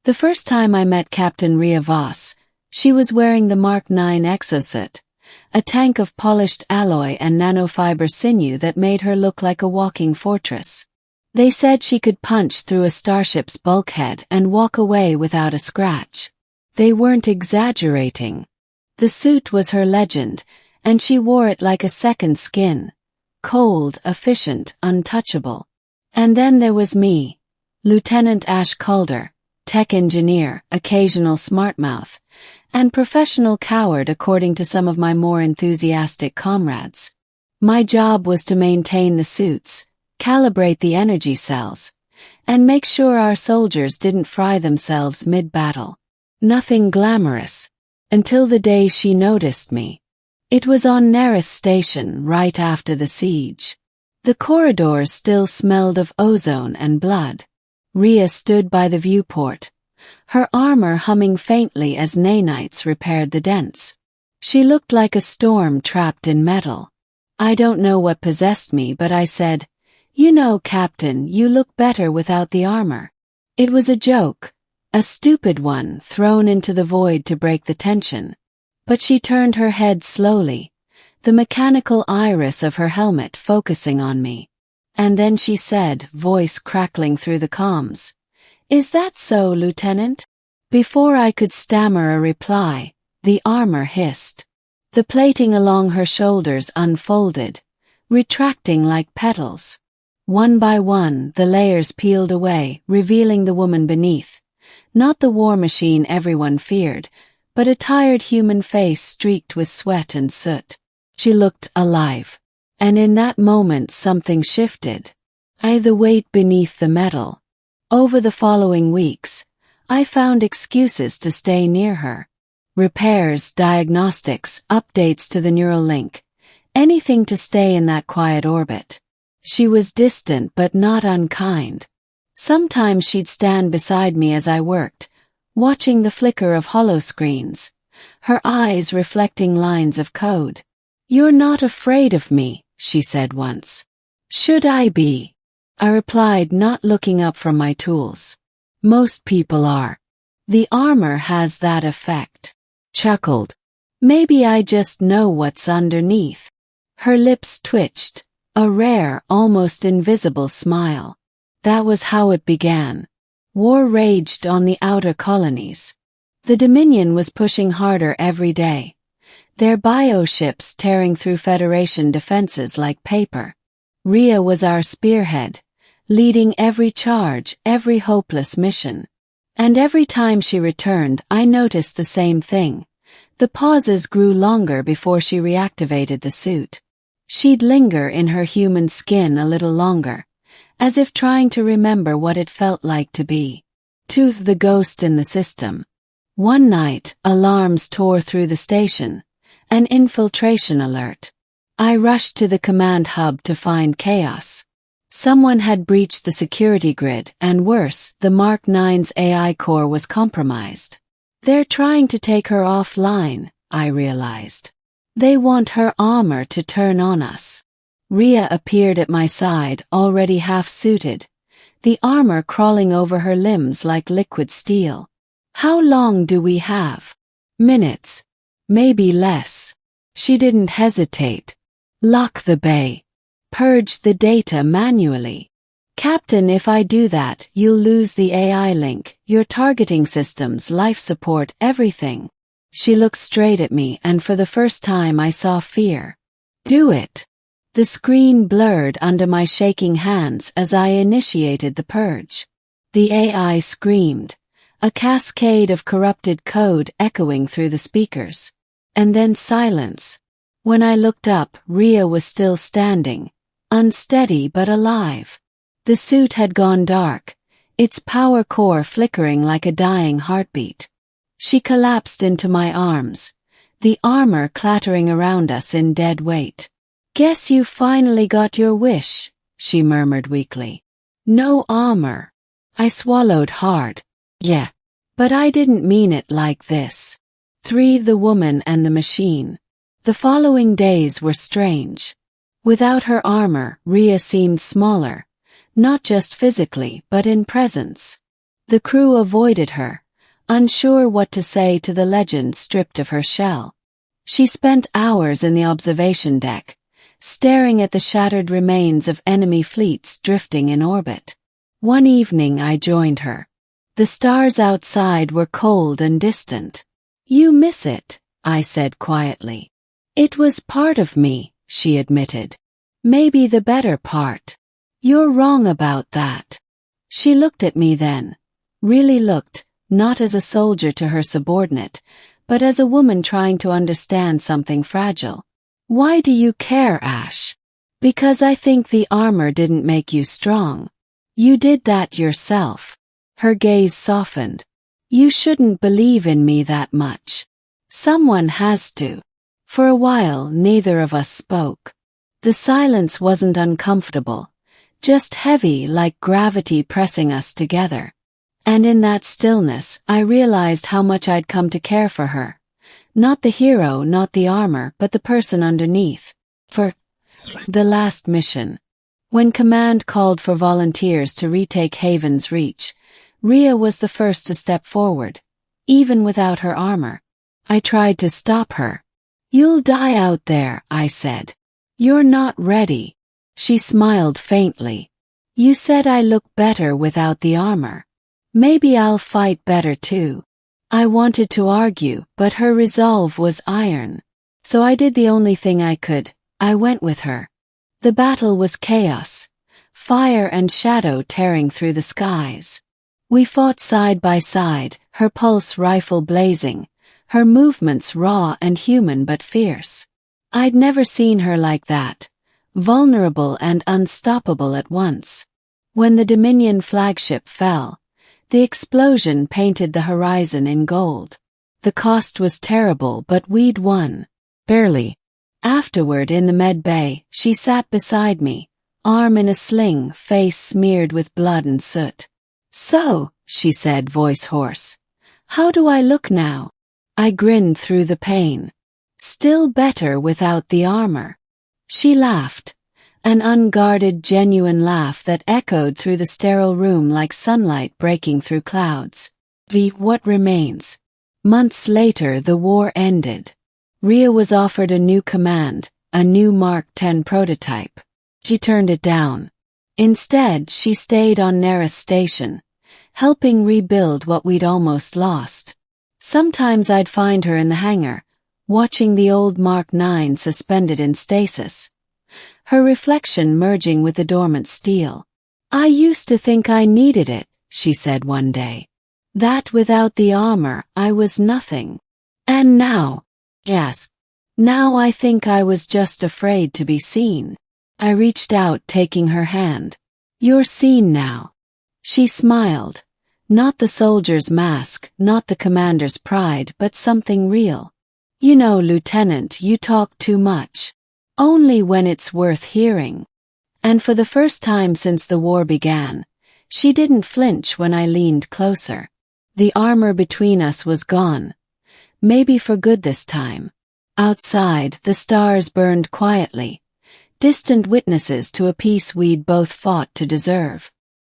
The first time I met Captain Rhea Voss, she was wearing the Mark 9 exosuit, a tank of polished alloy and nanofiber sinew that made her look like a walking fortress. They said she could punch through a starship's bulkhead and walk away without a scratch. They weren't exaggerating. The suit was her legend, and she wore it like a second skin. Cold, efficient, untouchable. And then there was me, Lieutenant Ash Calder, tech engineer, occasional smartmouth, and professional coward according to some of my more enthusiastic comrades. My job was to maintain the suits, calibrate the energy cells, and make sure our soldiers didn't fry themselves mid-battle. Nothing glamorous, until the day she noticed me. It was on Nerith Station right after the siege. The corridors still smelled of ozone and blood. Rhea stood by the viewport, her armor humming faintly as nanites repaired the dents. She looked like a storm trapped in metal. I don't know what possessed me, but I said, "You know, Captain, you look better without the armor." It was a joke, a stupid one thrown into the void to break the tension. But she turned her head slowly, the mechanical iris of her helmet focusing on me. And then she said, voice crackling through the comms, "Is that so, Lieutenant?" Before I could stammer a reply, the armor hissed. The plating along her shoulders unfolded, retracting like petals. One by one, the layers peeled away, revealing the woman beneath. Not the war machine everyone feared, but a tired human face streaked with sweat and soot. She looked alive. And in that moment something shifted. The weight beneath the metal. Over the following weeks, I found excuses to stay near her. Repairs, diagnostics, updates to the neural link. Anything to stay in that quiet orbit. She was distant but not unkind. Sometimes she'd stand beside me as I worked, watching the flicker of holoscreens, her eyes reflecting lines of code. "You're not afraid of me," she said once. "Should I be?" I replied, not looking up from my tools. "Most people are. The armor has that effect." Chuckled. "Maybe I just know what's underneath." Her lips twitched, a rare, almost invisible smile. That was how it began. War raged on the outer colonies. The Dominion was pushing harder every day, their bioships tearing through Federation defenses like paper. Rhea was our spearhead, leading every charge, every hopeless mission. And every time she returned, I noticed the same thing. The pauses grew longer before she reactivated the suit. She'd linger in her human skin a little longer, as if trying to remember what it felt like to be Tooth, the ghost in the system. One night, alarms tore through the station, an infiltration alert. I rushed to the command hub to find chaos. Someone had breached the security grid, and worse, the Mark 9's AI core was compromised. They're trying to take her offline, I realized. They want her armor to turn on us. Rhea appeared at my side, already half-suited, the armor crawling over her limbs like liquid steel. "How long do we have?" "Minutes. Maybe less." She didn't hesitate. "Lock the bay. Purge the data manually." "Captain, if I do that, you'll lose the AI link, your targeting systems, life support, everything." She looked straight at me, and for the first time I saw fear. "Do it." The screen blurred under my shaking hands as I initiated the purge. The AI screamed, a cascade of corrupted code echoing through the speakers. And then silence. When I looked up, Rhea was still standing, unsteady but alive. The suit had gone dark, its power core flickering like a dying heartbeat. She collapsed into my arms, the armor clattering around us in dead weight. "Guess you finally got your wish," she murmured weakly. "No armor." I swallowed hard. Yeah. But I didn't mean it like this. The woman and the machine. The following days were strange. Without her armor, Rhea seemed smaller, not just physically but in presence. The crew avoided her, unsure what to say to the legend stripped of her shell. She spent hours in the observation deck, staring at the shattered remains of enemy fleets drifting in orbit. One evening I joined her. The stars outside were cold and distant. "You miss it," I said quietly. "It was part of me," she admitted. "Maybe the better part." "You're wrong about that." She looked at me then. Really looked, not as a soldier to her subordinate, but as a woman trying to understand something fragile. "Why do you care, Ash?" "Because I think the armor didn't make you strong. You did that yourself." Her gaze softened. "You shouldn't believe in me that much. Someone has to." For a while, neither of us spoke. The silence wasn't uncomfortable, just heavy like gravity pressing us together. And in that stillness, I realized how much I'd come to care for her. Not the hero, not the armor, but the person underneath. For the last mission. When command called for volunteers to retake Haven's Reach, Rhea was the first to step forward, even without her armor. I tried to stop her. "You'll die out there," I said. "You're not ready." She smiled faintly. "You said I look better without the armor. Maybe I'll fight better too." I wanted to argue, but her resolve was iron. So I did the only thing I could. I went with her. The battle was chaos. Fire and shadow tearing through the skies. We fought side by side, her pulse rifle blazing, her movements raw and human but fierce. I'd never seen her like that, vulnerable and unstoppable at once. When the Dominion flagship fell, the explosion painted the horizon in gold. The cost was terrible, but we'd won. Barely. Afterward in the med bay, she sat beside me, arm in a sling, face smeared with blood and soot. "So," she said, voice hoarse, "how do I look now?" I grinned through the pain. "Still better without the armor." She laughed, an unguarded, genuine laugh that echoed through the sterile room like sunlight breaking through clouds. What remains? Months later, the war ended. Rhea was offered a new command, a new Mark 10 prototype. She turned it down. Instead, she stayed on Nereth Station, helping rebuild what we'd almost lost. Sometimes I'd find her in the hangar, watching the old Mark 9 suspended in stasis, her reflection merging with the dormant steel. "I used to think I needed it," she said one day. "That without the armor, I was nothing. And now?" "Yes. Now I think I was just afraid to be seen." I reached out, taking her hand. "You're seen now." She smiled. Not the soldier's mask, not the commander's pride, but something real. "You know, Lieutenant, you talk too much. Only when it's worth hearing." And for the first time since the war began, she didn't flinch when I leaned closer. The armor between us was gone. Maybe for good this time. Outside, the stars burned quietly, distant witnesses to a peace we'd both fought to deserve.